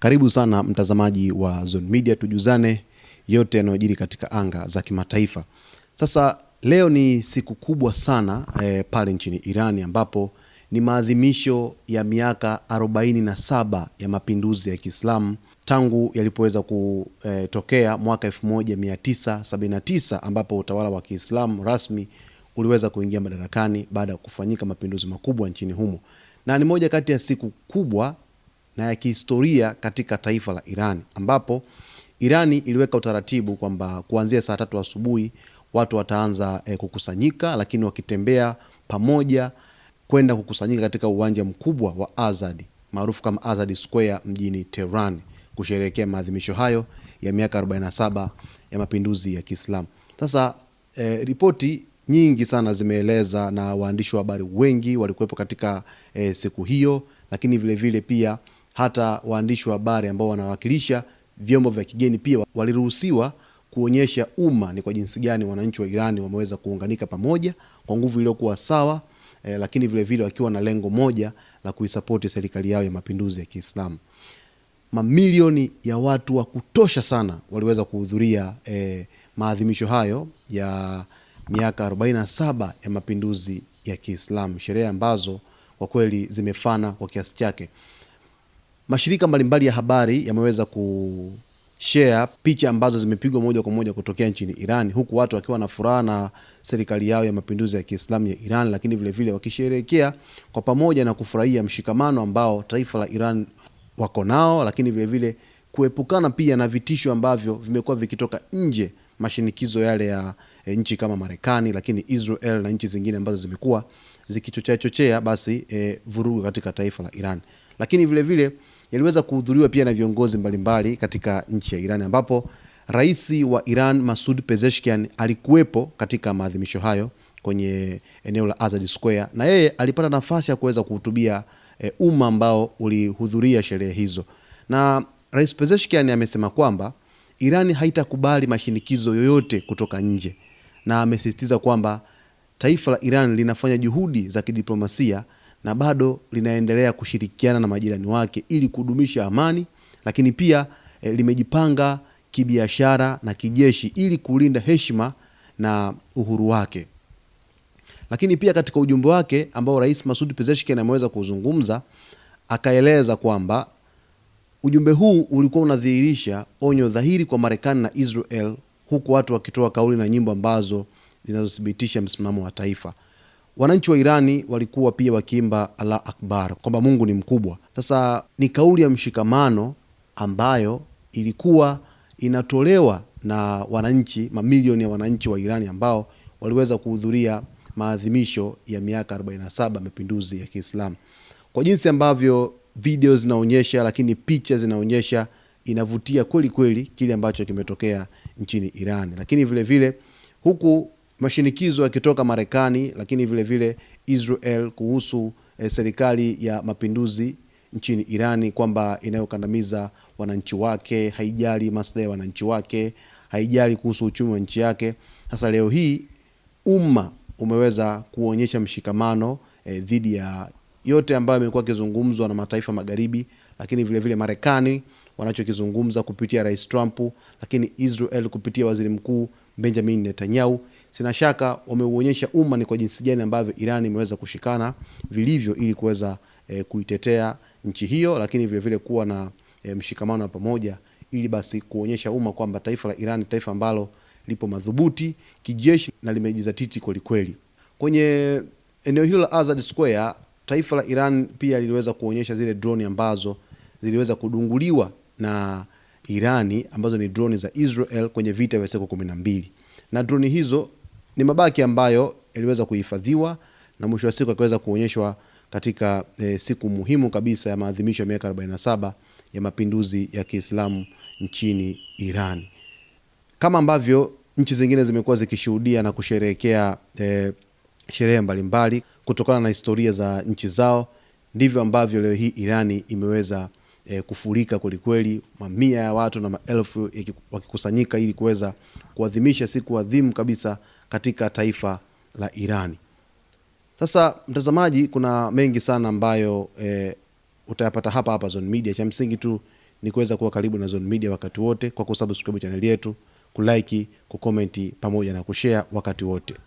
Karibu sana mtazamaji wa Zone Media, tujuzane yote yanayojiri katika anga za kimataifa. Sasa leo ni siku kubwa sana pale nchini Irani, ambapo ni maadhimisho ya miaka 47 ya mapinduzi ya Kiislamu tangu yalipoweza kutokea mwaka 1979, ambapo utawala wa Kiislamu rasmi uliweza kuingia madarakani baada ya kufanyika mapinduzi makubwa nchini humo. Na ni moja kati ya siku kubwa na ya kihistoria katika taifa la Iran, ambapo Irani iliweka utaratibu kwamba kuanzia saa 3 asubuhi watu wataanza kukusanyika, lakini wakitembea pamoja kwenda kukusanyika katika uwanja mkubwa wa Azadi maarufu kama Azadi Square mjini Tehran kusherehekea maadhimisho hayo ya miaka 47 ya mapinduzi ya Kiislamu. Sasa ripoti nyingi sana zimeeleza na waandishi wa habari wengi walikuwepo katika siku hiyo, lakini vile vile pia hata waandishi wa habari ambao wanawakilisha vyombo vya kigeni pia waliruhusiwa kuonyesha umma ni kwa jinsi gani wananchi wa Irani wameweza kuunganika pamoja kwa nguvu iliyokuwa sawa, lakini vile vile wakiwa na lengo moja la kuisapoti serikali yao ya mapinduzi ya Kiislamu. Mamilioni ya watu wa kutosha sana waliweza kuhudhuria maadhimisho hayo ya miaka 47 ya mapinduzi ya Kiislamu, sherehe ambazo kwa kweli zimefana kwa kiasi chake. Mashirika mbalimbali ya habari yameweza kushare picha ambazo zimepigwa moja kwa moja kutokea nchini Iran, huku watu wakiwa na furaha na serikali yao ya mapinduzi ya Kiislamu ya Iran, lakini vile vile wakisherehekea kwa pamoja na kufurahia mshikamano ambao taifa la Iran wako nao, lakini vile vile kuepukana pia na vitisho ambavyo vimekuwa vikitoka nje, mashinikizo yale ya nchi kama Marekani, lakini Israel na nchi zingine ambazo zimekuwa zikichochea basi vurugu katika taifa la Iran. Lakini vile vile yaliweza kuhudhuriwa pia na viongozi mbalimbali katika nchi ya Iran, ambapo rais wa Iran Masoud Pezeshkian alikuwepo katika maadhimisho hayo kwenye eneo la Azadi Square, na yeye alipata nafasi ya kuweza kuhutubia umma ambao ulihudhuria sherehe hizo. Na Rais Pezeshkian amesema kwamba Iran haitakubali mashinikizo yoyote kutoka nje, na amesisitiza kwamba taifa la Iran linafanya juhudi za kidiplomasia na bado linaendelea kushirikiana na majirani wake ili kudumisha amani, lakini pia limejipanga kibiashara na kijeshi ili kulinda heshima na uhuru wake. Lakini pia katika ujumbe wake ambao Rais Masoud Pezeshkian ameweza kuzungumza, akaeleza kwamba ujumbe huu ulikuwa unadhihirisha onyo dhahiri kwa Marekani na Israel, huku watu wakitoa kauli na nyimbo ambazo zinazothibitisha msimamo wa taifa. Wananchi wa Irani walikuwa pia wakiimba Allah Akbar, kwamba Mungu ni mkubwa. Sasa ni kauli ya mshikamano ambayo ilikuwa inatolewa na wananchi, mamilioni ya wananchi wa Irani ambao waliweza kuhudhuria maadhimisho ya miaka 47 mapinduzi ya Kiislamu. Kwa jinsi ambavyo video zinaonyesha, lakini picha zinaonyesha, inavutia kweli kweli kile ambacho kimetokea nchini Iran. Lakini vile vile huku mashinikizo yakitoka Marekani, lakini vile vile Israel kuhusu serikali ya mapinduzi nchini Irani kwamba inayokandamiza wananchi wake, haijali maslahi ya wananchi wake, haijali kuhusu uchumi wa nchi yake. Sasa leo hii umma umeweza kuonyesha mshikamano dhidi ya yote ambayo yamekuwa kizungumzwa na mataifa magharibi, lakini vile vile Marekani wanachokizungumza kupitia Rais Trump, lakini Israel kupitia Waziri Mkuu Benjamin Netanyahu. Sina shaka wameuonyesha umma ni kwa jinsi gani ambavyo Iran imeweza kushikana vilivyo ili kuweza kuitetea nchi hiyo, lakini vile vile kuwa na mshikamano wa pamoja ili basi kuonyesha umma kwamba taifa la Iran ni taifa ambalo lipo madhubuti kijeshi na limejizatiti kweli kweli. Kwenye eneo hilo la Azadi Square, taifa la Iran pia liliweza kuonyesha zile drone ambazo ziliweza kudunguliwa na Irani, ambazo ni drone za Israel kwenye vita vya siku 12. Na drone hizo ni mabaki ambayo yaliweza kuhifadhiwa na mwisho wa siku yakaweza kuonyeshwa katika siku muhimu kabisa ya maadhimisho ya miaka 47 ya mapinduzi ya Kiislamu nchini Iran. Kama ambavyo nchi zingine zimekuwa zikishuhudia na kusherehekea sherehe mbalimbali kutokana na historia za nchi zao, ndivyo ambavyo leo hii Irani imeweza kufurika kwelikweli, mamia ya watu na maelfu wakikusanyika ili kuweza kuadhimisha siku adhimu kabisa katika taifa la Irani. Sasa mtazamaji, kuna mengi sana ambayo utayapata hapa Zone Media. Cha msingi tu ni kuweza kuwa karibu na Zone Media wakati wote kwa kusubscribe channel yetu, kulike, kucomment pamoja na kushare wakati wote.